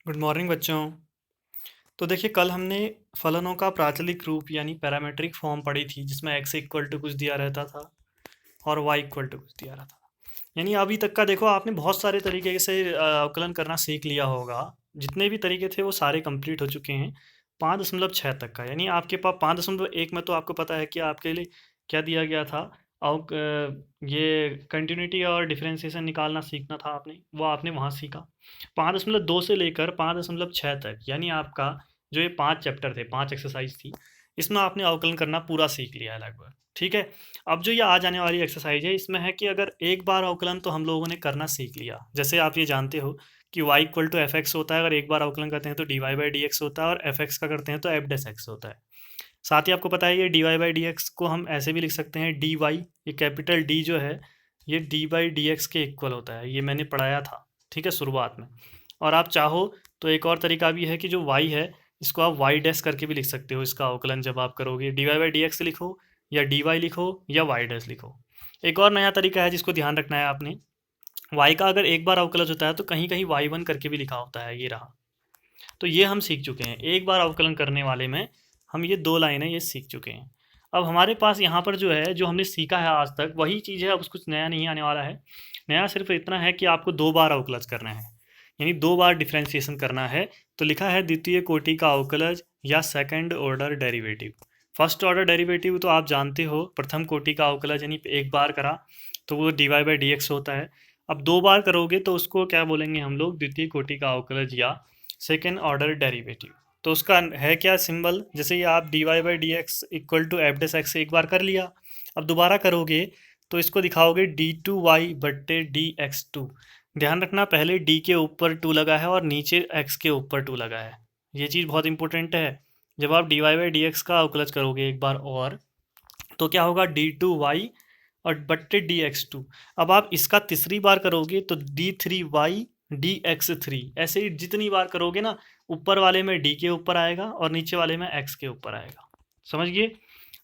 Good morning बच्चों। तो देखिए, कल हमने फलनों का प्राचलिक रूप यानी पैरामेट्रिक फॉर्म पढ़ी थी, जिसमें x इक्वल टू कुछ दिया रहता था और y इक्वल टू कुछ दिया रहता था। यानी अभी तक का देखो, आपने बहुत सारे तरीके से अवकलन करना सीख लिया होगा। जितने भी तरीके थे वो सारे कंप्लीट हो चुके हैं 5.6 तक का। यानी आपके पास 5.1 में तो आपको पता है कि आपके लिए क्या दिया गया था। ये कंटिन्यूटी और डिफरेंशिएशन निकालना सीखना था आपने, वो आपने वहाँ सीखा। 5.2 से लेकर 5.6 तक, यानी आपका जो ये 5 चैप्टर थे, 5 एक्सरसाइज थी, इसमें आपने अवकलन करना पूरा सीख लिया है लगभग। ठीक है। अब जो ये आज आने वाली एक्सरसाइज है, इसमें है कि अगर एक बार अवकलन तो हम लोगों ने करना सीख लिया। जैसे आप ये जानते हो कि y equal to F X होता है, अगर एक बार अवकलन करते हैं तो D Y by D X होता है, और एफ एक्स का करते हैं तो एफ डेस एक्स होता है। साथ ही आपको पता है ये D Y by D X को हम ऐसे भी लिख सकते हैं डी वाई, ये कैपिटल डी जो है ये डी बाई डी एक्स के इक्वल होता है, ये मैंने पढ़ाया था। ठीक है, शुरुआत में। और आप चाहो तो एक और तरीका भी है कि जो y है इसको आप y डैश करके भी लिख सकते हो। इसका अवकलन जब आप करोगे D Y by D X लिखो या डी वाई लिखो या y डैश लिखो। एक और नया तरीका है जिसको ध्यान रखना है आपने, y का अगर एक बार अवकलज होता है तो कहीं कहीं y1 करके भी लिखा होता है, ये रहा। तो ये हम सीख चुके हैं, एक बार अवकलन करने वाले में हम ये 2 लाइनें ये सीख चुके हैं। अब हमारे पास यहाँ पर जो है, जो हमने सीखा है आज तक वही चीज़ है, अब कुछ नया नहीं आने वाला है। नया सिर्फ इतना है कि आपको 2 बार अवकलज करना है, यानी 2 बार डिफरेंशिएशन करना है। तो लिखा है द्वितीय कोटि का अवकलज या second order derivative. First order derivative तो आप जानते हो, प्रथम कोटि का अवकलज यानी एक बार करा तो वो D Y by D X होता है। अब 2 बार करोगे तो उसको क्या बोलेंगे हम लोग, द्वितीय कोटि का अवकलज या सेकेंड ऑर्डर डेरिवेटिव। तो उसका है क्या सिंबल, जैसे ये आप D Y by D X equal to F dash X एक बार कर लिया, अब दोबारा करोगे तो इसको दिखाओगे डी टू वाई बट्टे डी एक्स टू। ध्यान रखना, पहले डी के ऊपर टू लगा है और नीचे एक्स के ऊपर टू लगा है, ये चीज़ बहुत इंपॉर्टेंट है। जब आप D Y by D X का अवकलज करोगे एक बार और, तो क्या होगा डी टू वाई और बट्टे डी एक्स टू। अब आप इसका तीसरी बार करोगे तो D three Y D X three. ऐसे ही जितनी बार करोगे ना, ऊपर वाले में डी के ऊपर आएगा और नीचे वाले में एक्स के ऊपर आएगा। समझ गए।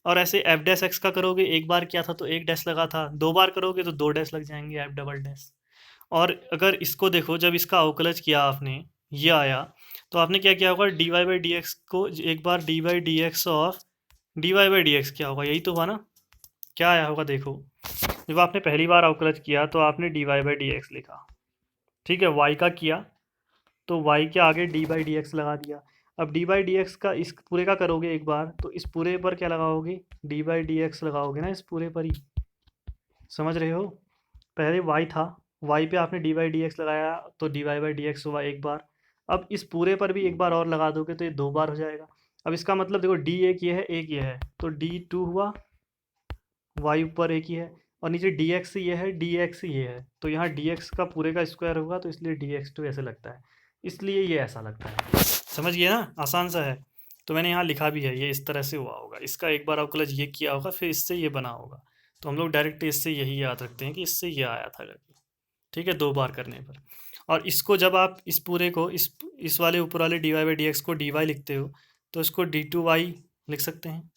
और ऐसे एफ डैश एक्स का करोगे, एक बार किया था तो एक डैश लगा था, 2 बार करोगे तो 2 डैश लग जाएंगे, एफ डबल डैश। और अगर इसको देखो, जब इसका अवकलज किया आपने, ये आया, तो आपने क्या किया होगा, D Y by D X को एक बार D by D X of D Y by D X क्या होगा, यही तो हुआ ना। क्या आया होगा देखो, जब आपने पहली बार अवकलज किया तो आपने D Y by D X लिखा। ठीक है, वाई का किया तो वाई के आगे डी बाई डी एक्स लगा दिया। अब डी बाई डी एक्स का इस पूरे का करोगे एक बार, तो इस पूरे पर क्या लगाओगे, डी बाई डी एक्स लगाओगे ना, इस पूरे पर ही। समझ रहे हो। पहले वाई था, वाई पे आपने डी बाई डी एक्स लगाया तो D Y by D X हुआ एक बार। अब इस पूरे पर भी एक बार और लगा दोगे तो ये 2 बार हो जाएगा। अब इसका मतलब देखो, डी एक ये है, एक ये है, तो डी टू हुआ, वाई ऊपर एक ही है, और नीचे डी एक्स ये है, डी एक्स ये है, तो यहाँ डी एक्स का पूरे का स्क्वायर होगा, तो इसलिए डी एक्स टू ऐसे लगता है, इसलिए ये ऐसा लगता है। समझ गए ना, आसान सा है। तो मैंने यहाँ लिखा भी है, ये इस तरह से हुआ होगा, इसका एक बार अवकलज ये किया होगा, फिर इससे ये बना होगा। तो हम लोग डायरेक्ट इससे यही याद रखते हैं कि इससे ये आया था करके। ठीक है, 2 बार करने पर। और इसको जब आप इस पूरे को इस वाले ऊपर वाले D Y by D X को डी वाई लिखते हो, तो इसको डी टू वाई लिख सकते हैं,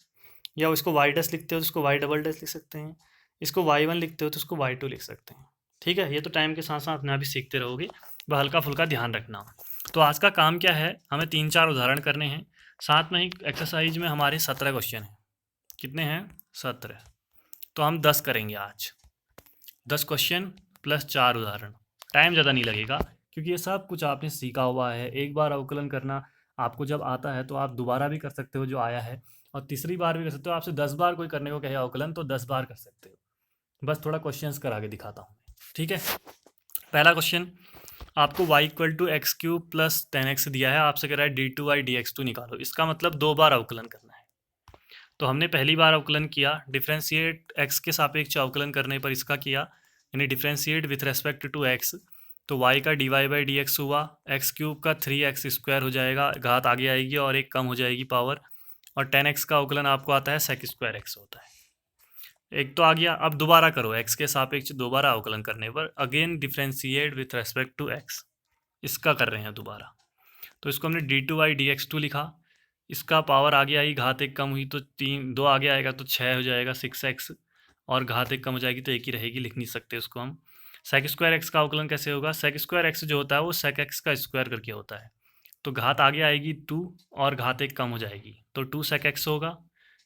या इसको वाई डैश लिखते हो तो इसको वाई डबल डैश लिख सकते हैं, इसको वाई वन लिखते हो तो इसको वाई टू लिख सकते हैं। ठीक है, ये तो टाइम के साथ साथ अपने आप ही सीखते रहोगे, बस हल्का फुल्का ध्यान रखना। तो आज का काम क्या है, हमें 3-4 उदाहरण करने हैं, साथ में ही एक्सरसाइज में हमारे 17 क्वेश्चन हैं। कितने हैं, 17। तो हम 10 करेंगे आज, 10 क्वेश्चन प्लस 4 उदाहरण। टाइम ज़्यादा नहीं लगेगा क्योंकि ये सब कुछ आपने सीखा हुआ है। एक बार अवकलन करना आपको जब आता है तो आप दोबारा भी कर सकते हो जो आया है, और तीसरी बार भी कर सकते हो। आपसे 10 बार कोई करने को कहे अवकलन तो 10 बार कर सकते हो। बस थोड़ा क्वेश्चंस करा के दिखाता हूँ। ठीक है, पहला क्वेश्चन, आपको y equal to X cube plus 10x दिया है, आपसे कह रहा है D two Y D X two निकालो। इसका मतलब 2 बार अवकलन करना है। तो हमने पहली बार अवकलन किया, डिफ्रेंशिएट x के सापेक्ष अवकलन करने पर इसका किया, यानी differentiate with respect to x। तो y का D Y by D X हुआ, एक्स क्यूब का 3x स्क्वायर हो जाएगा, घात आगे आएगी और एक कम हो जाएगी पावर, और 10x का अवकलन आपको आता है सेक स्क्वायर x होता है। एक तो आ गया। अब दोबारा करो, x के सापेक्ष दोबारा अवकलन करने पर again differentiate with respect to x, इसका कर रहे हैं दोबारा। तो इसको हमने D two Y D X two लिखा, इसका पावर आगे आई, घात एक कम हुई तो 2 आगे आएगा तो 6 हो जाएगा 6x, और घात एक कम हो जाएगी तो एक ही रहेगी, लिख नहीं सकते उसको हम। सेक स्क्वायर एक्स का अवकलन कैसे होगा, सेक स्क्वायर एक्स जो होता है वो सेक एक्स का स्क्वायर करके होता है, तो घात आगे आएगी 2 और घात 1 कम हो जाएगी, तो 2 sec x होगा।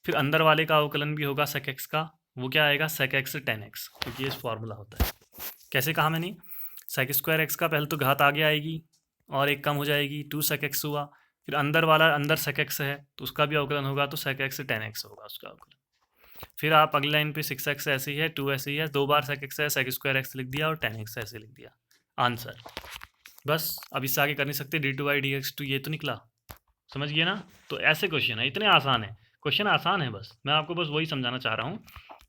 फिर अंदर वाले का अवकलन भी होगा sec x का, वो क्या आएगा sec x tan x, क्योंकि ये फॉर्मूला होता है। कैसे कहा मैंने, sec स्क्वायर x का पहले तो घात आगे आएगी और 1 कम हो जाएगी, 2 sec x हुआ। फिर अंदर वाला अंदर sec x है तो उसका भी अवकलन होगा, तो sec x tan x होगा उसका अवकलन। फिर आप अगली लाइन पे 6x ऐसे ही है, 2 ऐसे ही है, 2 बार sec x है, sec स्क्वायर x लिख दिया और tan x ऐसे लिख दिया, आंसर। बस अब इससे आगे कर नहीं सकते, d2y dx2 ये तो निकला, समझ गए ना। तो ऐसे क्वेश्चन है, इतने आसान है, क्वेश्चन आसान है, बस मैं आपको बस वही समझाना चाह रहा हूँ।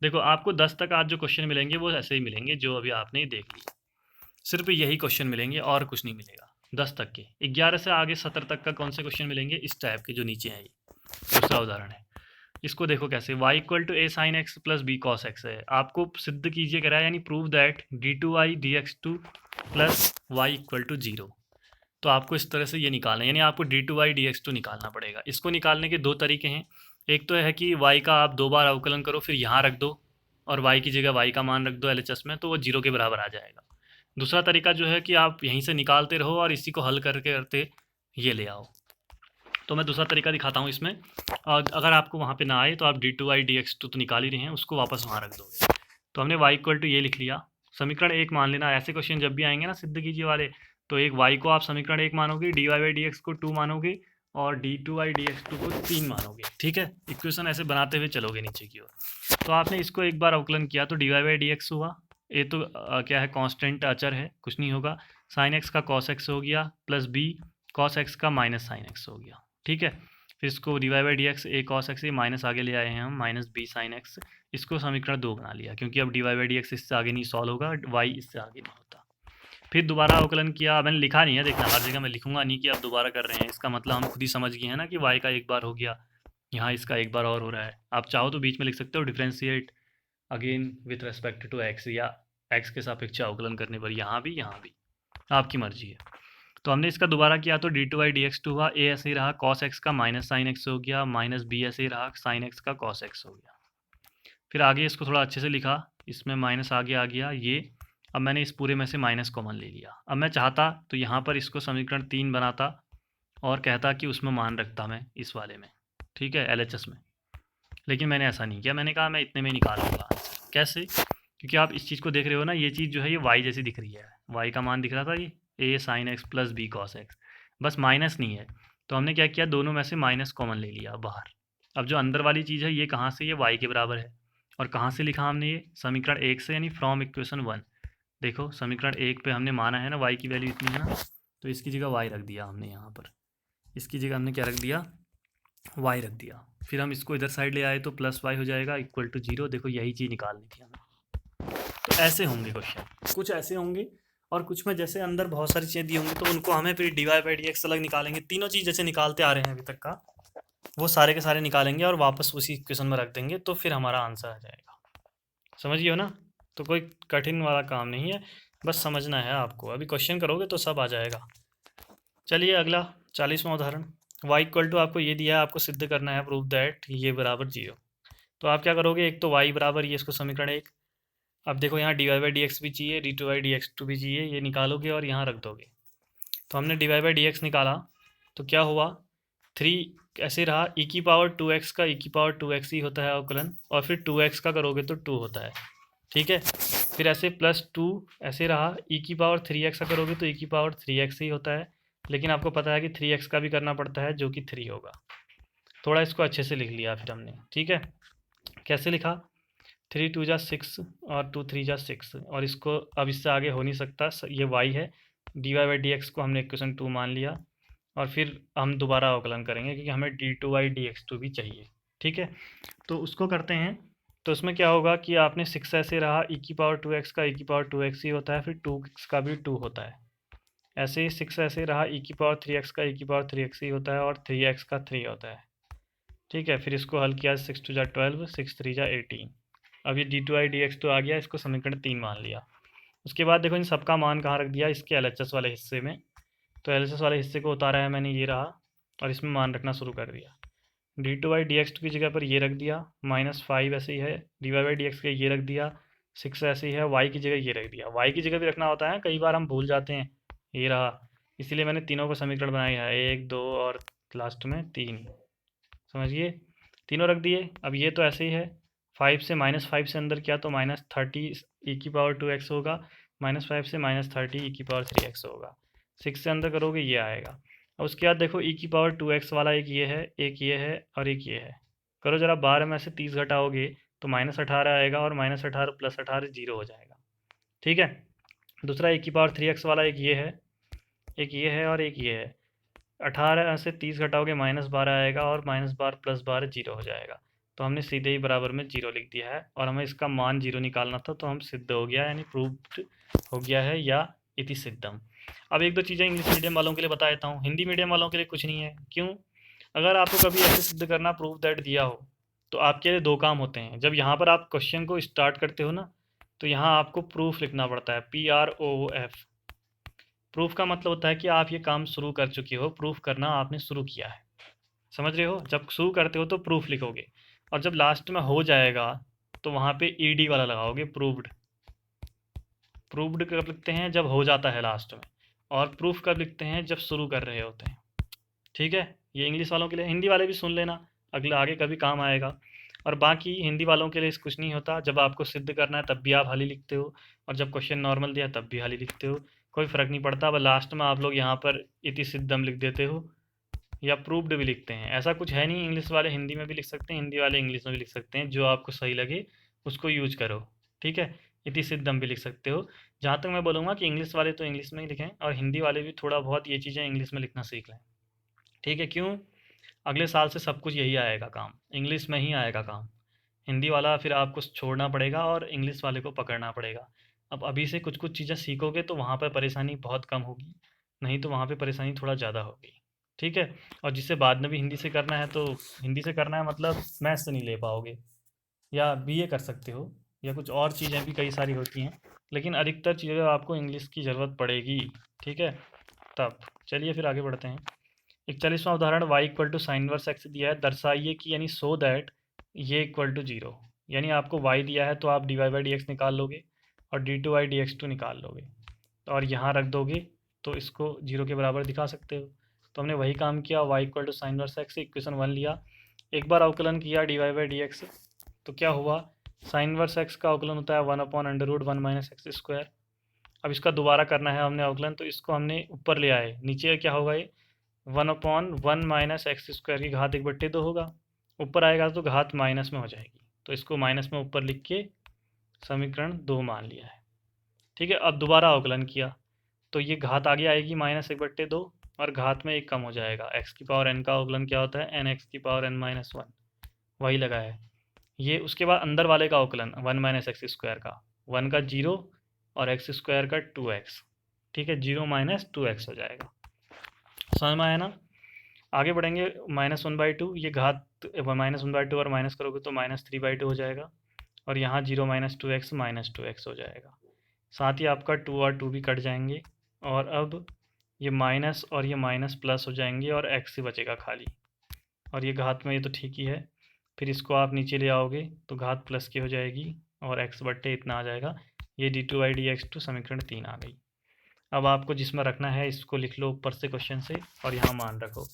देखो आपको 10 तक आज जो क्वेश्चन मिलेंगे वो ऐसे ही मिलेंगे जो अभी आपने देख लिया, सिर्फ यही क्वेश्चन मिलेंगे और कुछ नहीं मिलेगा 10 तक के। 11 से आगे 17 तक का कौन से क्वेश्चन मिलेंगे, इस टाइप के जो नीचे हैं। ये दूसरा उदाहरण है, इसको देखो कैसे, y equal to A sine X plus B cos X है, आपको सिद्ध कीजिए करा है, यानी prove that d2y dx2 plus Y equal to 0। तो आपको इस तरह से ये निकालना है, यानी आपको d2y dx2 निकालना पड़ेगा। इसको निकालने के दो तरीके हैं, एक तो है कि y का आप 2 बार अवकलन करो फिर यहाँ रख दो और y की जगह y का मान रख दो LHS में, तो वो 0 के बराबर आ जाएगा। दूसरा तरीका जो है कि आप यहीं से निकालते रहो और इसी को हल करके करते ये ले आओ। तो मैं दूसरा तरीका दिखाता हूँ इसमें, और अगर आपको वहाँ पे ना आए तो आप d2y dx2 तो निकाल ही रहे हैं, उसको वापस वहाँ रख दोगे। तो हमने y इक्वल टू ये लिख लिया, समीकरण 1 मान लेना। ऐसे क्वेश्चन जब भी आएंगे ना सिद्ध कीजिए वाले, तो एक y को आप समीकरण 1 मानोगे, dy/dx को 2 मानोगे और d2y dx2 को 3 मानोगे, ठीक है। इक्वेशन ऐसे बनाते हुए चलोगे नीचे की ओर। तो आपने इसको एक बार अवकलन किया तो dy/dx हुआ, ये तो क्या है, कांस्टेंट अचर है, कुछ नहीं होगा। साइन एक्स का कॉस एक्स हो गया प्लस b कॉस एक्स का माइनस साइन एक्स हो गया, ठीक है। फिर इसको dy/dx a cos x, ये माइनस आगे ले आए हैं हम, माइनस b sin x, इसको समीकरण 2 बना लिया, क्योंकि अब dy/dx इससे आगे नहीं सॉल्व होगा, y इससे आगे नहीं होता। फिर दोबारा अवकलन किया, मैंने लिखा नहीं है, देखना हर जगह मैं लिखूंगा नहीं कि आप दोबारा कर रहे हैं, इसका मतलब हम खुद ही समझ गए हैं ना कि y का एक बार हो गया, यहाँ इसका एक बार और हो रहा है। आप चाहो तो बीच में लिख सकते हो differentiate again with respect to x, या x के सापेक्ष अवकलन करने पर, यहाँ भी आपकी मर्जी है। तो हमने इसका दोबारा किया तो d2y dx2 हुआ, a ऐसे ही रहा, cos x का माइनस साइन एक्स हो गया, माइनस b ऐसे ही रहा, साइन x का cos x हो गया। फिर आगे इसको थोड़ा अच्छे से लिखा, इसमें माइनस आगे आ गया ये, अब मैंने इस पूरे में से माइनस कॉमन ले लिया। अब मैं चाहता तो यहाँ पर इसको समीकरण 3 बनाता और कहता कि उसमें मान रखता मैं इस वाले में, ठीक है, LHS में, लेकिन मैंने ऐसा नहीं किया, मैंने कहा मैं इतने में निकालूंगा आंसर। कैसे, क्योंकि आप इस चीज़ को देख रहे हो ना, ये चीज़ जो है ये y जैसी दिख रही है, y का मान दिख रहा था ये a sign X plus b cos x, बस माइनस नहीं है। तो हमने क्या किया, दोनों में से माइनस कॉमन ले लिया बाहर। अब जो अंदर वाली चीज़ है ये कहाँ से, ये y के बराबर है, और कहाँ से लिखा हमने ये, समीकरण 1 से, यानी फ्रॉम इक्वेशन 1। देखो समीकरण 1 पे हमने माना है ना y की वैल्यू इतनी है ना, तो इसकी जगह y रख दिया हमने, यहाँ पर इसकी जगह हमने क्या रख दिया, y रख दिया। फिर हम इसको इधर साइड ले आए तो प्लस y हो जाएगा इक्वल टू 0। देखो यही चीज़ निकालनी थी हमें। तो ऐसे होंगे क्वेश्चन, कुछ ऐसे होंगे और कुछ में जैसे अंदर बहुत सारी चीज़ें दी होंगी, तो उनको हमें फिर dy/dx अलग निकालेंगे। तीनों चीज़ जैसे निकालते आ रहे हैं अभी तक का, वो सारे के सारे निकालेंगे और वापस उसी इक्वेशन में रख देंगे, तो फिर हमारा आंसर आ जाएगा। समझिए हो ना, तो कोई कठिन वाला काम नहीं है, बस समझना है आपको। अभी क्वेश्चन करोगे तो सब आ जाएगा। चलिए अगला 40वां उदाहरण, y इक्वल टू आपको ये दिया है, आपको सिद्ध करना है, प्रूव दैट ये बराबर 0। तो आप क्या करोगे, एक तो y बराबर ये, इसको समीकरण 1। अब देखो यहाँ dy/dx भी चाहिए, d2y dx2 भी चाहिए, ये निकालोगे और यहाँ रख दोगे। तो हमने dy/dx निकाला तो क्या हुआ, 3 ऐसे रहा, e की पावर 2x का e की पावर 2x ही होता है अवकलन, और फिर 2x का करोगे तो 2 होता है, ठीक है। फिर ऐसे प्लस 2 ऐसे रहा, e की पावर 3x का करोगे तो e की पावर 3x ही होता है, लेकिन आपको पता है कि 3x का भी करना पड़ता है जो कि 3 होगा। थोड़ा इसको अच्छे से लिख लिया फिर हमने, ठीक है। कैसे लिखा, 3 2 जा 6 और 2 3 जा 6, और इसको अब इससे आगे हो नहीं सकता, ये y है, dy/dx को हमने इक्वेशन 2 मान लिया, और फिर हम दोबारा अवकलन करेंगे क्योंकि हमें d2y dx2 भी चाहिए, ठीक है। तो उसको करते हैं, तो उसमें क्या होगा कि आपने 6 ऐसे रहा, e की पावर 2x का e की पावर 2x ही होता है, फिर 2x का भी 2 होता है। ऐसे ही 6 ऐसे रहा, e की पावर 3x का e की पावर 3x ही होता है, और 3x का 3 होता है, ठीक है। फिर इसको हल किया, 6 2 जा 12, 6 3 जा 18। अब ये d2y dx2 आ गया, इसको समीकरण 3 मान लिया। उसके बाद देखो इन सबका मान कहाँ रख दिया, इसके LHS वाले हिस्से में। तो LHS वाले हिस्से को उतारा है मैंने, ये रहा, और इसमें मान रखना शुरू कर दिया। d2y dx2 की जगह पर ये रख दिया, -5 ऐसे ही है, dy/dx के ये रख दिया, 6 ऐसे ही है, y की जगह ये रख दिया। y की जगह भी रखना होता है, कई बार हम भूल जाते हैं, ये रहा, इसीलिए मैंने तीनों को समीकरण बनाया है, 1 2 और लास्ट में 3, समझिए तीनों रख दिए। अब ये तो ऐसे ही है, 5 से -5 से अंदर किया तो -30 e⁻²x होगा, -5 से -30 e⁻3x होगा। 6 से अंदर करोगे ये आएगा। अब उसके बाद देखो e⁻2x वाला एक ये है, एक ये है और एक ये है। करो जरा, 12 में से 30 घटाओगे तो -18 आएगा और -18 + 18 0 हो जाएगा। ठीक है, दूसरा e⁻3x वाला एक ये है, एक ये है और एक ये है। 18 से 30 घटाओगे -12 आएगा और -12 + 12 0 हो जाएगा। तो हमने सीधे ही बराबर में 0 लिख दिया है और हमें इसका मान 0 निकालना था, तो हम सिद्ध हो गया, यानी प्रूव्ड हो गया है, या इति सिद्धम। अब एक दो चीज़ें इंग्लिश मीडियम वालों के लिए बता देता हूँ, हिंदी मीडियम वालों के लिए कुछ नहीं है। क्यों? अगर आपको कभी ऐसे सिद्ध करना प्रूव दैट दिया हो तो आपके लिए दो काम होते हैं। जब यहाँ पर आप क्वेश्चन को स्टार्ट करते हो ना, तो यहाँ आपको प्रूफ लिखना पड़ता है, PROOF। प्रूफ का मतलब होता है कि आप ये काम शुरू कर चुके हो, प्रूफ करना आपने शुरू किया है, समझ रहे हो? जब शुरू करते हो तो प्रूफ लिखोगे, और जब लास्ट में हो जाएगा तो वहाँ पे ED वाला लगाओगे, प्रूव्ड। प्रूव्ड कब लिखते हैं? जब हो जाता है लास्ट में। और प्रूफ कब लिखते हैं? जब शुरू कर रहे होते हैं। ठीक है, ये इंग्लिश वालों के लिए। हिंदी वाले भी सुन लेना, अगला आगे कभी काम आएगा। और बाकी हिंदी वालों के लिए कुछ नहीं होता, जब आपको सिद्ध करना है तब भी आप हाली लिखते हो, और जब क्वेश्चन नॉर्मल दिया तब भी हाली लिखते हो, कोई फ़र्क नहीं पड़ता। अब लास्ट में आप लोग यहाँ पर इति सिद्धम लिख देते हो या प्रूव्ड भी लिखते हैं, ऐसा कुछ है नहीं। इंग्लिश वाले हिंदी में भी लिख सकते हैं, हिंदी वाले इंग्लिश में भी लिख सकते हैं, जो आपको सही लगे उसको यूज करो। ठीक है, इति सिद्धम भी लिख सकते हो। जहाँ तक मैं बोलूँगा कि इंग्लिश वाले तो इंग्लिश में ही लिखें, और हिंदी वाले भी थोड़ा बहुत ये चीज़ें इंग्लिश में लिखना सीख लें। ठीक है, क्यों? अगले साल से सब कुछ यही आएगा काम, इंग्लिश में ही आएगा काम। हिंदी वाला फिर आपको छोड़ना पड़ेगा और इंग्लिश वाले को पकड़ना पड़ेगा। अब अभी से कुछ कुछ चीज़ें सीखोगे तो वहाँ पर परेशानी बहुत कम होगी, नहीं तो वहाँ पे परेशानी थोड़ा ज़्यादा होगी। ठीक है, और जिसे बाद में भी हिंदी से करना है तो हिंदी से करना है, मतलब मैथ्स से नहीं ले पाओगे, या BA कर सकते हो, या कुछ और चीज़ें भी कई सारी होती हैं, लेकिन अधिकतर चीज़ें आपको इंग्लिश की ज़रूरत पड़ेगी। ठीक है, तब चलिए फिर आगे बढ़ते हैं। 41वां उदाहरण, y = sin इनवर्स x दिया है, दर्शाइए कि, यानी सो दैट ये इक्वल टू 0। यानी आपको y दिया है तो आप dy/dx निकाल लोगे और d2y/dx2 निकाल लोगे, और यहाँ रख दोगे तो इसको 0 के बराबर दिखा सकते हो। तो हमने वही काम किया, y = sin inverse x, equation 1 लिया, एक बार अवकलन किया dy/dx, तो क्या हुआ? sin इनवर्स x का अवकलन होता है 1/√1 - x²। अब इसका दोबारा करना है हमने अवकलन, तो इसको हमने ऊपर ले आए, नीचे क्या होगा? ये 1/1 - x² की घात 1/2 होगा, ऊपर आएगा तो घात माइनस में हो जाएगी, तो इसको माइनस में ऊपर लिख के समीकरण 2 मान लिया है। ठीक है, अब दोबारा अवकलन किया तो ये घात आगे आएगी -1/2 और घात में 1 कम हो जाएगा। x⁴n का अवकलन क्या होता है? n(x⁴n - 1), वही लगा है ये। उसके बाद अंदर वाले का अवकलन 1 - x² का, 1 का 0 और x² का 2x। ठीक है, 0 - 2x हो जाएगा, समझ में आया ना? आगे बढ़ेंगे, -1/2, ये घात -1/2 और माइनस करोगे तो -3/2 हो जाएगा, और यहाँ 0 - 2x -2x हो जाएगा। साथ ही आपका 2 और 2 भी कट जाएंगे, और अब ये माइनस और ये माइनस प्लस हो जाएंगे और x ही बचेगा खाली, और ये घात में ये तो ठीक ही है। फिर इसको आप नीचे ले आओगे तो घात प्लस की हो जाएगी और x बट्टे इतना आ जाएगा। ये d2/dx2 समीकरण 3 आ गई। अब आपको जिसमें रखना है इसको लिख लो ऊपर से क्वेश्चन से, और यहाँ मान रखो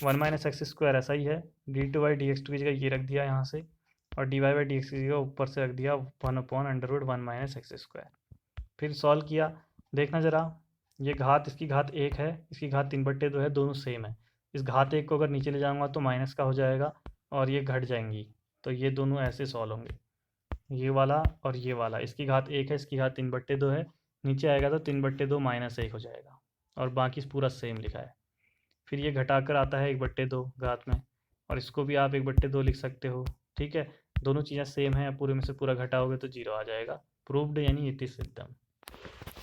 1 - x² ऐसा ही है, d2/dx2 की जगह ये रख दिया यहाँ से, और dy/dx की जगह ऊपर से रख दिया 1/√1 - x²। फिर सॉल्व किया, देखना ज़रा, ये घात, इसकी घात 1 है, इसकी घात 3/2 है, दोनों सेम है। इस घात 1 को अगर नीचे ले जाऊँगा तो माइनस का हो जाएगा और ये घट जाएंगी, तो ये दोनों ऐसे सॉल्व होंगे, ये वाला और ये वाला। इसकी घात 1 है, इसकी घात 3/2 है, नीचे आएगा तो 3/2 - 1 हो जाएगा, और बाकी पूरा सेम लिखा है। फिर ये घटाकर आता है 1/2 घात में, और इसको भी आप 1/2 लिख सकते हो। ठीक है, दोनों चीज़ें सेम हैं, पूरे में से पूरा घटाओगे तो 0 आ जाएगा। प्रूव्ड यानी इति सिद्धम।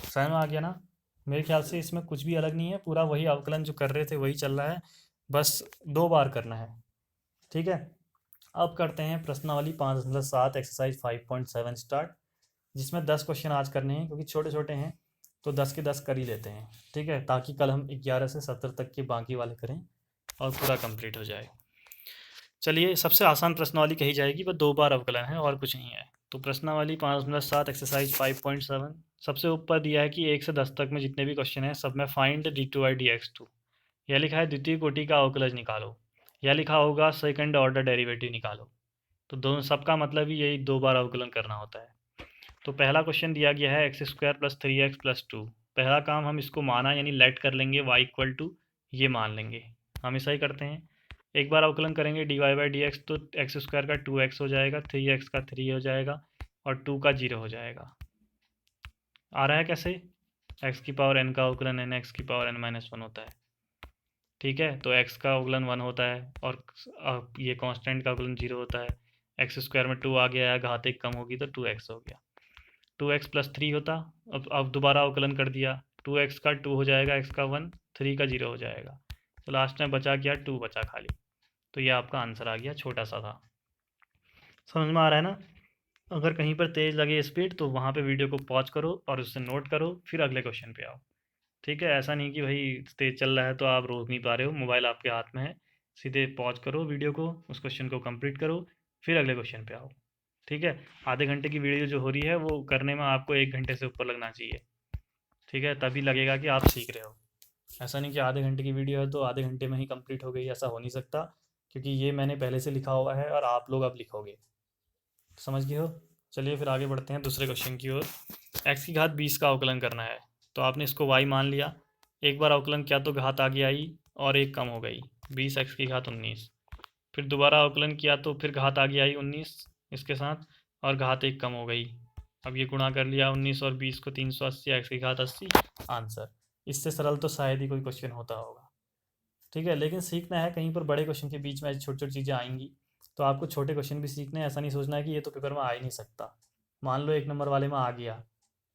समझ में आ गया ना? मेरे ख्याल से इसमें कुछ भी अलग नहीं है, पूरा वही अवकलन जो कर रहे थे वही चल रहा है, बस 2 बार करना है। ठीक है, अब करते हैं प्रश्नावली 5.7 एक्सरसाइज 5.7 स्टार्ट, जिसमें 10 क्वेश्चन आज करने हैं, क्योंकि छोटे छोटे हैं तो 10 के 10 कर ही लेते हैं। ठीक है, ताकि कल हम 11 से 17 तक के बाकी वाले करें और पूरा कंप्लीट हो जाए। चलिए, सबसे आसान प्रश्नावली कही जाएगी, बस 2 बार अवकलन है और कुछ नहीं है। तो प्रश्नावली 5.7 एक्सरसाइज 5.7 सबसे ऊपर दिया है कि 1 से 10 तक में जितने भी क्वेश्चन हैं सब में फाइंड d2/dx2। यह लिखा है द्वितीय कोटि का अवकलज निकालो, या लिखा होगा सेकंड ऑर्डर डेरिवेटिव निकालो। तो दोनों सबका मतलब ही यही 2 बार अवकलन करना होता है। तो पहला क्वेश्चन दिया गया है x² + 3x + 2। पहला काम हम इसको माना यानी लेट कर लेंगे y इक्वल टू ये मान लेंगे, हमेशा ही करते हैं। एक बार अवकलन करेंगे dy/dx तो x² का 2x हो जाएगा, 3x का 3 हो जाएगा और 2 का 0 हो जाएगा। आ रहा है कैसे? x की पावर n का अवकलन n x की पावर n-1 होता है। ठीक है, तो x का अवकलन 1 होता है और ये कांस्टेंट का अवकलन 0 होता है। x² में 2 आ गया है, घात 1 कम होगी तो 2x हो गया। 2x + 3 होता, अब दोबारा अवकलन कर दिया, 2x का 2 हो जाएगा, x का 1, 3 का 0 हो जाएगा। तो लास्ट में बचा क्या? 2 बचा खाली। तो ये आपका आंसर आ गया, छोटा सा था। समझ में आ रहा है ना? अगर कहीं पर तेज़ लगे स्पीड तो वहाँ पे वीडियो को पॉज करो और उससे नोट करो, फिर अगले क्वेश्चन पे आओ। ठीक है, ऐसा नहीं कि भाई तेज़ चल रहा है तो आप रोक नहीं पा रहे हो, मोबाइल आपके हाथ में है, सीधे पॉज करो वीडियो को, उस क्वेश्चन को कंप्लीट करो, फिर अगले क्वेश्चन पे आओ। ठीक है, आधे घंटे की वीडियो जो हो रही है वो करने में आपको 1 घंटे से ऊपर लगना चाहिए। ठीक है, तभी लगेगा कि आप सीख रहे हो। ऐसा नहीं कि आधे घंटे की वीडियो है तो आधे घंटे में ही कंप्लीट हो गई, ऐसा हो नहीं सकता, क्योंकि ये मैंने पहले से लिखा हुआ है और आप लोग अब लिखोगे। समझ गए हो? चलिए फिर आगे बढ़ते हैं दूसरे क्वेश्चन की ओर। x की घात 20 का अवकलन करना है, तो आपने इसको y मान लिया, एक बार अवकलन किया तो घात आगे आई और एक कम हो गई, 20x की घात 19। फिर दोबारा अवकलन किया तो फिर घात आगे आई 19 इसके साथ और घात 1 कम हो गई। अब ये गुणा कर लिया 19 और 20 को, 380, x की घात 80 आंसर। इससे सरल तो शायद ही कोई क्वेश्चन होता होगा। ठीक है, लेकिन सीखना है, कहीं पर बड़े क्वेश्चन के बीच में छोटी छोटी चीज़ें आएंगी तो आपको छोटे क्वेश्चन भी सीखने हैं। ऐसा नहीं सोचना है कि ये तो पेपर में आ ही नहीं सकता। मान लो 1 नंबर वाले में आ गया,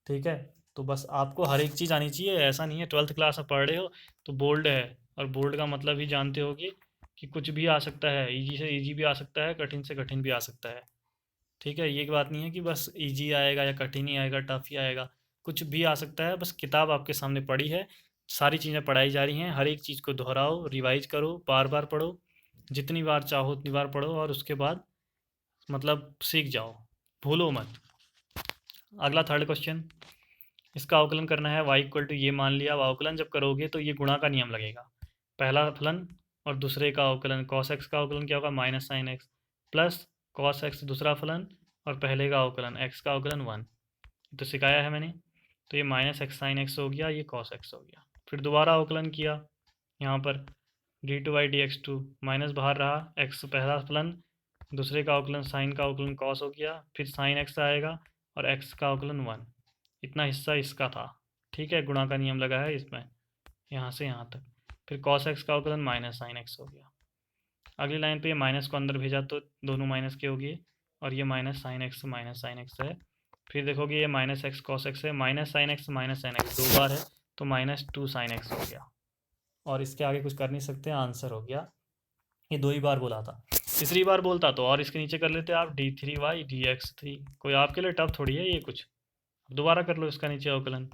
ठीक है, तो बस आपको हर एक चीज़ आनी चाहिए। ऐसा नहीं है 12th क्लास में पढ़ रहे हो तो बोल्ड है, और बोल्ड का मतलब ही जानते होगे कि कुछ भी आ सकता है, ईजी से ईजी भी आ सकता है, कठिन से कठिन भी आ सकता है। ठीक है, ये बात नहीं है कि बस ईजी आएगा या कठिन ही आएगा, टफ ही आएगा, कुछ भी आ सकता है। बस किताब आपके सामने पड़ी है, सारी चीज़ें पढ़ाई जा रही हैं, हर एक चीज़ को दोहराओ, रिवाइज करो, बार बार पढ़ो, जितनी बार चाहो उतनी बार पढ़ो और उसके बाद मतलब सीख जाओ, भूलो मत। अगला थर्ड क्वेश्चन, इसका अवकलन करना है, y इक्वल टू ये मान लिया। अब अवकलन जब करोगे तो ये गुणा का नियम लगेगा, पहला फलन और दूसरे का अवकलन, cos x का अवकलन क्या होगा? Minus sign X plus cos x दूसरा फलन और पहले का अवकलन x का अवकलन 1। तो सिखाया है मैंने। तो ये माइनस एक्स साइन एक्स हो गया, ये cos x हो गया। फिर दोबारा अवकलन किया, यहाँ पर d2/dx2, माइनस बाहर रहा, x पहला फलन, दूसरे का अवकलन साइन का अवकलन cos हो गया, फिर साइन x आएगा और x का अवकलन 1। इतना हिस्सा इसका था। ठीक है, गुणा का नियम लगा है इसमें, यहाँ से यहाँ तक। फिर cos x का अवकलन माइनस साइन x हो गया। अगली लाइन पे ये माइनस को अंदर भेजा तो दोनों माइनस के हो गए, और ये माइनस साइन एक्स है। फिर देखोगे ये माइनस एक्स कॉस एक्स है, माइनस साइन एक्स 2 बार है तो -2 साइन एक्स हो गया। और इसके आगे कुछ कर नहीं सकते, आंसर हो गया। ये 2 ही बार बोला था, तीसरी बार बोलता तो और इसके नीचे कर लेते आप d3y dx3। कोई आपके लिए टफ थोड़ी है ये कुछ, दोबारा कर लो इसका नीचे अवकलन।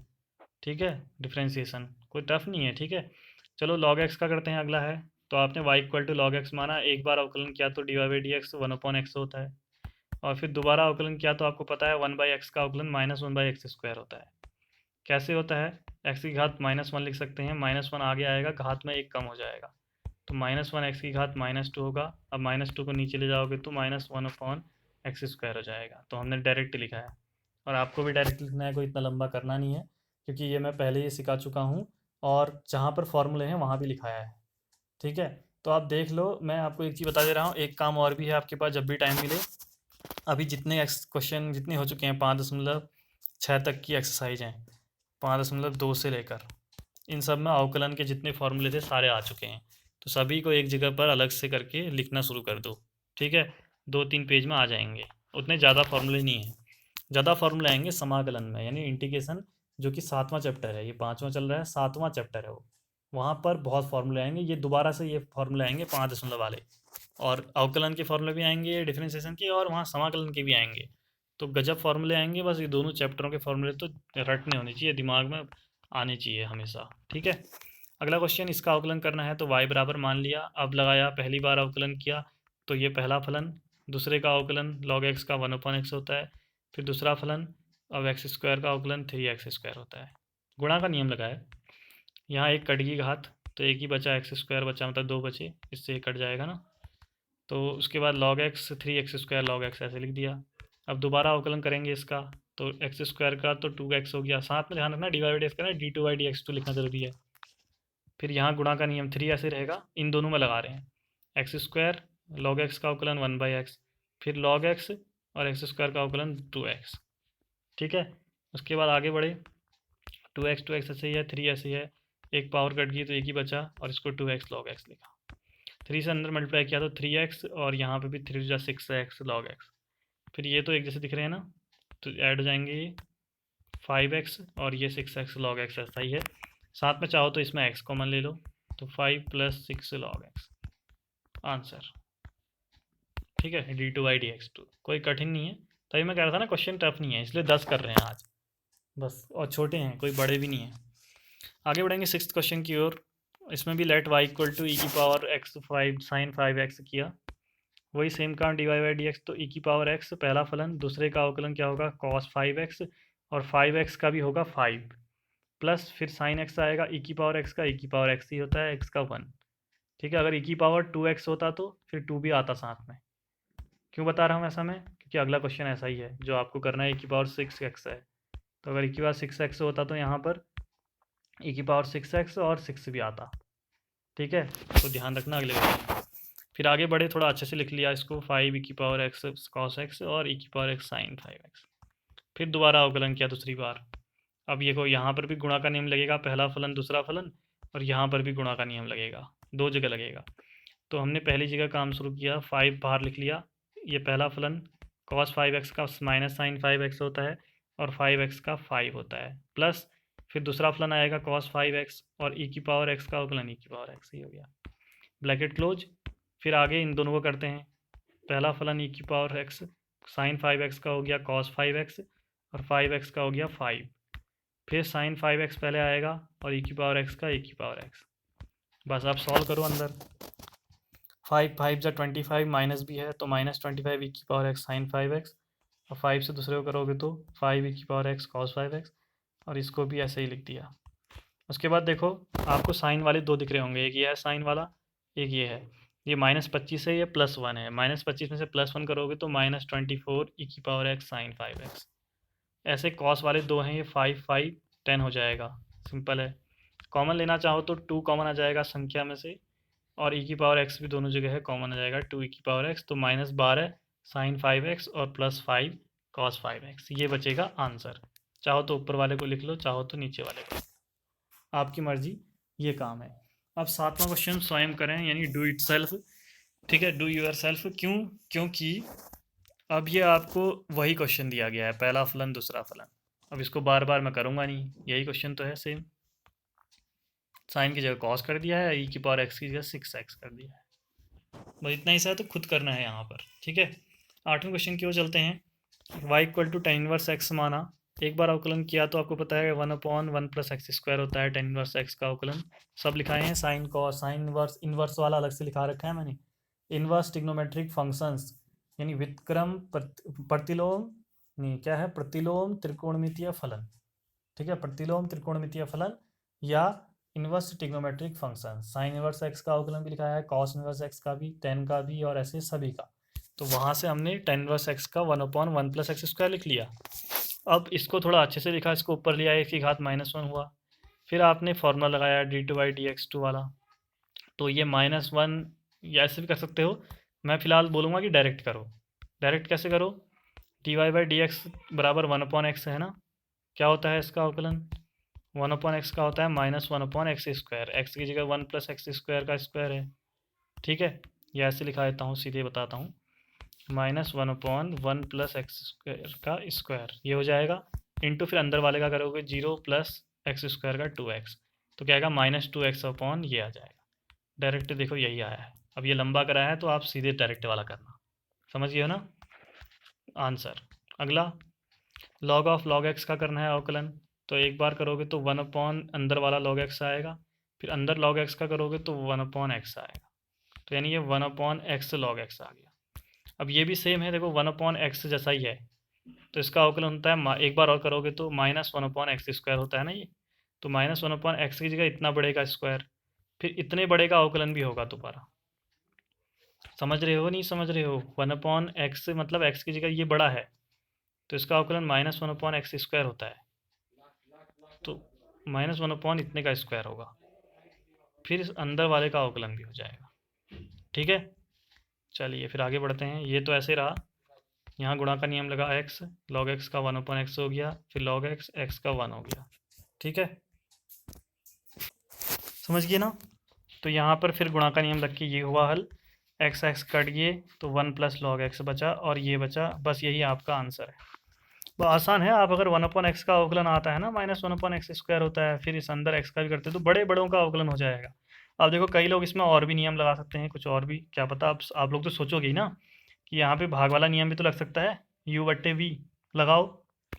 ठीक है, डिफ्रेंसिएशन कोई टफ नहीं है। ठीक है, चलो log x का करते हैं, अगला है। तो आपने y equal to log X माना, एक बार अवकलन किया तो dy/dx 1/x होता है, और फिर दोबारा अवकलन किया तो आपको पता है 1/x का अवकलन -1/x² होता है। कैसे होता है? x की घात -1 लिख सकते हैं, -1 आगे आएगा, घात में 1 कम हो जाएगा, तो -1 x की घात -2 होगा। अब -2 को नीचे ले जाओगे तो -1/x² हो जाएगा। तो हमने डायरेक्ट लिखा है, और आपको भी डायरेक्ट लिखना है, कोई इतना लंबा करना नहीं है, क्योंकि ये मैं पहले ही सिखा चुका हूँ और जहाँ पर फॉर्मूले हैं वहाँ भी लिखाया है। ठीक है, तो आप देख लो, मैं आपको एक चीज़ बता दे रहा हूँ, एक काम और भी है आपके पास जब भी टाइम मिले। अभी जितने क्वेश्चन जितने हो चुके हैं 5.6 तक की एक्सरसाइज हैं, 5.2 से लेकर, इन सब में अवकलन के जितने फॉर्मूले थे सारे आ चुके हैं। तो सभी को एक जगह पर अलग से करके लिखना शुरू कर दो। ठीक है, 2-3 पेज में आ जाएंगे, उतने ज़्यादा फॉर्मूले नहीं हैं। ज़्यादा फॉर्मूले आएंगे समाकलन में, यानी इंटीग्रेशन, जो कि 7वां चैप्टर है, ये 5वां चल रहा है, 7वां चैप्टर है वो, वहाँ पर बहुत फॉर्मूले आएंगे। ये दोबारा से ये फॉर्मूले आएंगे 5 दशमलव वाले, और अवकलन के फॉर्मूले भी आएंगे, डिफरेंशिएशन के, और वहाँ समाकलन के भी आएंगे। तो गजब फॉर्मूले आएंगे, बस ये दोनों चैप्टरों के फॉर्मूले तो रटने होने चाहिए, दिमाग में आने चाहिए हमेशा। ठीक है, अगला क्वेश्चन, इसका अवकलन करना है, तो y बराबर मान लिया, अब लगाया, पहली बार अवकलन किया तो ये पहला फलन, दूसरे का अवकलन log x का 1/x होता है, फिर दूसरा फलन अब एक्स स्क्वायर का अवकलन 3x² होता है। गुणा का नियम लगा है, यहाँ एक कट गई घात, तो एक ही बचा, एक्स स्क्वायर बचा, मतलब 2 बचे, इससे कट जाएगा ना। तो उसके बाद log x 3x² log x ऐसे लिख दिया। अब दोबारा अवकलन करेंगे इसका, तो एक्स स्क्वायर का तो 2x हो गया, साथ में ध्यान रखना dy/dx का ना d2/dx2 लिखना जरूरी है। फिर यहाँ गुणा का नियम 3 ऐसे रहेगा, इन दोनों में लगा रहे हैं, x² log x का अवकलन 1/x, फिर log x और एक्स स्क्वायर का अवकलन 2x। ठीक है, उसके बाद आगे बढ़े, 2x ऐसे ही है, 3 ऐसे ही है, एक पावर कट गई तो एक ही बचा, और इसको 2x log x लिखा। 3 से अंदर मल्टीप्लाई किया तो 3x, और यहाँ पे भी 3 जा 6x log x। फिर ये तो एक जैसे दिख रहे हैं ना, तो ऐड हो जाएंगे ये 5x और ये 6x log x ऐसा ही है। साथ में चाहो तो इसमें x कॉमन ले लो, तो 5 + 6 log x आंसर। ठीक है, d2/dx2 कोई कठिन नहीं है, तभी मैं कह रहा था ना क्वेश्चन टफ नहीं है, इसलिए 10 कर रहे हैं आज बस, और छोटे हैं, कोई बड़े भी नहीं हैं। आगे बढ़ेंगे 6th क्वेश्चन की ओर। इसमें भी late y = e⁵ sin 5x किया, वही सेम काम dy/dx, तो e⁵ पहला फलन, दूसरे का अवकलन क्या होगा cos 5x, और 5x का भी होगा 5, प्लस फिर sin x आएगा, e⁵x का e⁵x ही होता है, x का 1। ठीक है, अगर e⁵2x होता तो फिर 2 भी आता साथ में। क्यों बता रहा हूँ ऐसा मैं, क्योंकि अगला क्वेश्चन ऐसा ही है जो आपको करना है, e⁵6x है, तो अगर e⁵6x होता तो यहाँ पर e⁵6x और 6 भी आता। ठीक है, तो ध्यान रखना अगले क्वेश्चन। फिर आगे बढ़े, थोड़ा अच्छे से लिख लिया इसको, 5 e⁵x cos x और e⁵x sin 5x। फिर दोबारा अवकलन किया दूसरी बार। अब ये को यहाँ पर भी गुणा का नियम लगेगा, पहला फलन दूसरा फलन, और यहाँ पर भी गुणा का नियम लगेगा, दो जगह लगेगा। तो हमने पहली जगह काम शुरू किया, 5 बाहर लिख लिया, ये पहला फलन cos 5x का माइनस sin 5x होता है, और 5x का 5 होता है, प्लस फिर दूसरा फलन आएगा cos 5x और e⁵x का अवकलन e⁵x ही हो गया, ब्रैकेट क्लोज। फिर आगे इन दोनों को करते हैं, पहला फलन e⁵x sin 5x का हो गया cos 5x, और 5x का हो गया 5, फिर sin 5x पहले आएगा और e⁵x का e⁵x। बस आप सॉल्व करो अंदर, 5 5 जा 25, माइनस भी है तो -25 e⁵x sin 5x, और 5 से दूसरे को करोगे तो 5 e⁵x cos 5x, और इसको भी ऐसे ही लिख दिया। उसके बाद देखो, आपको साइन वाले दो दिख रहे होंगे, एक ये है साइन वाला, एक ये है, ये -25 है, ये +1 है, -25 में से +1 करोगे तो -24 e⁵x sin 5x। ऐसे कॉस वाले दो हैं, ये 5 5 10 हो जाएगा, सिंपल है। कॉमन लेना चाहो तो 2 कॉमन आ जाएगा संख्या में से, और e⁵x भी दोनों जगह है, कॉमन आ जाएगा 2 e⁵x, तो -12 sin 5x और +5 cos 5x, ये बचेगा आंसर। चाहो तो ऊपर वाले को लिख लो, चाहो तो नीचे वाले को, आपकी मर्जी, ये काम है। अब 7वां क्वेश्चन स्वयं करें, यानी डू इट सेल्फ। ठीक है, डू यूर सेल्फ। क्यों, क्योंकि अब ये आपको वही क्वेश्चन दिया गया है, पहला फलन दूसरा फलन, अब इसको बार बार मैं करूँगा नहीं, यही क्वेश्चन तो है सेम, साइन की जगह कॉस कर दिया है, e⁵x की जगह 6x कर दिया है, बस इतना ही सा है, तो खुद करना है यहाँ पर। ठीक है, 8वें क्वेश्चन की ओर चलते हैं। y = tan 1x माना, एक बार अवकलन किया तो आपको पता है 1/1 + x² होता है, tan 1x का अवकलन सब लिखाए हैं, साइन कॉस, साइन इनवर्स वाला अलग से लिखा रखा है मैंने, इनवर्स ट्रिग्नोमेट्रिक फंक्शंस, यानी व्युत्क्रम प्रतिलोम, नहीं क्या है, प्रतिलोम त्रिकोणमितीय फलन। ठीक है, प्रतिलोम त्रिकोणमितीय फलन या inverse trigonometric function, sine inverse x का अवकलन भी लिखा है, कॉस इनवर्स एक्स का भी, टेन का भी, और ऐसे सभी का। तो वहाँ से हमने tan इनवर्स एक्स का 1/1 + x² लिख लिया। अब इसको थोड़ा अच्छे से लिखा, इसको ऊपर लिया, 1 की घात -1 हुआ, फिर आपने फॉर्मूला लगाया d2/dx2 वाला, तो ये -1 या ऐसे भी कर सकते हो, मैं फिलहाल बोलूँगा कि डायरेक्ट करो। डायरेक्ट कैसे करो, dy/dx बराबर 1/x है ना, क्या होता है इसका अवकलन, 1/x का होता है -1/x², x की जगह 1 + x² का स्क्वायर है। ठीक है, यह ऐसे लिखा देता हूँ, सीधे बताता हूँ, -1/1 + x² का स्क्वायर, ये हो जाएगा, इंटू फिर अंदर वाले का करोगे 0 + x² का 2x, तो क्या आएगा -2x/ ये आ जाएगा। डायरेक्ट देखो यही आया है, अब ये लंबा कराया है तो आप सीधे डायरेक्ट वाला करना, समझिए ना आंसर। अगला log ऑफ log x का करना है अवकलन, तो एक बार करोगे तो 1/ अंदर वाला log x आएगा, फिर अंदर log x का करोगे तो 1/x आएगा, तो यानी ये 1/x log x आ गया। अब ये भी सेम है, देखो 1/x जैसा ही है, तो इसका अवकलन होता है, एक बार और करोगे तो -1/x² होता है ना ये। तो -1/x की जगह इतना बड़े का स्क्वायर, फिर इतने बड़े का अवकलन भी होगा दोबारा। समझ रहे हो नहीं समझ रहे हो? 1/x मतलब x की जगह ये बड़ा है, तो इसका अवकलन -1/x² होता है। तो -1/ इतने का स्क्वायर होगा, फिर इस अंदर वाले का अवकलन भी हो जाएगा। ठीक है, चलिए फिर आगे बढ़ते हैं। ये तो ऐसे रहा, यहाँ गुणा का नियम लगा, x log x का 1/x हो गया, फिर log x x का 1 हो गया। ठीक है, समझ गए ना? तो यहाँ पर फिर गुणा का नियम लग के ये हुआ हल, x x कट गए तो 1 + log x बचा, और ये बचा, बस यही आपका आंसर है। वो आसान है। आप अगर 1/x का अवकलन आता है ना, -1/x² होता है, फिर इस अंदर x का भी करते हैं तो बड़े बड़ों का अवकलन हो जाएगा। अब देखो कई लोग इसमें और भी नियम लगा सकते हैं, कुछ और भी, क्या पता। आप लोग तो सोचोगे ही ना कि यहाँ पे भाग वाला नियम भी तो लग सकता है, u/v लगाओ,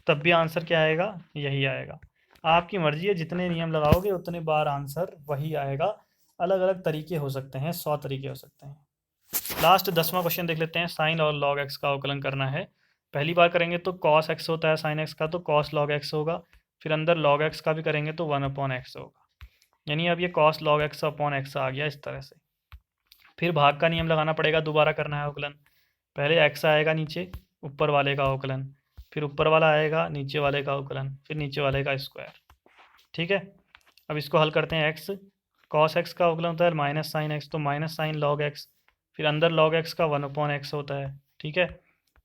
तब भी आंसर क्या आएगा? यही आएगा। आपकी मर्जी है, जितने नियम लगाओगे उतने बार आंसर वही आएगा। अलग अलग तरीके हो सकते हैं, 100 तरीके हो सकते हैं। लास्ट 10वां क्वेश्चन देख लेते हैं। साइन और log x का अवकलन करना है। पहली बार करेंगे तो cos x होता है साइन x का, तो cos log x होगा। फिर अंदर log x का भी करेंगे तो 1/x होगा। यानी अब ये cos log x/x आ गया इस तरह से। फिर भाग का नियम लगाना पड़ेगा, दोबारा करना है अवकलन। पहले x आएगा नीचे, ऊपर वाले का अवकलन, फिर ऊपर वाला आएगा, नीचे वाले का अवकलन, फिर नीचे वाले का स्क्वायर। ठीक है, अब इसको हल करते हैं। x cos x का अवकलन होता है माइनस साइन x, तो माइनस साइन log x, फिर अंदर log x का 1/x होता है। ठीक है,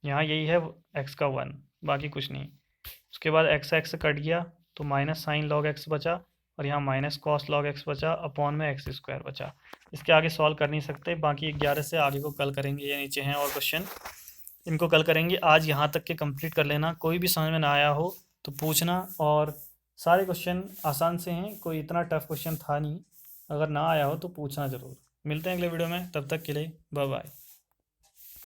यहाँ यही है x का 1, बाकी कुछ नहीं। उसके बाद x x कट गया तो माइनस साइन log x बचा, और यहाँ माइनस कॉस log x बचा, अपॉन में x² बचा। इसके आगे सॉल्व कर नहीं सकते, बाकी 11 से आगे को कल करेंगे। ये नीचे हैं और क्वेश्चन, इनको कल करेंगे। आज यहाँ तक के कंप्लीट कर लेना। कोई भी समझ में ना आया हो तो पूछना, और सारे क्वेश्चन आसान से हैं, कोई इतना टफ क्वेश्चन था नहीं। अगर ना आया हो तो पूछना ज़रूर। मिलते हैं अगले वीडियो में, तब तक के लिए बाय बाय।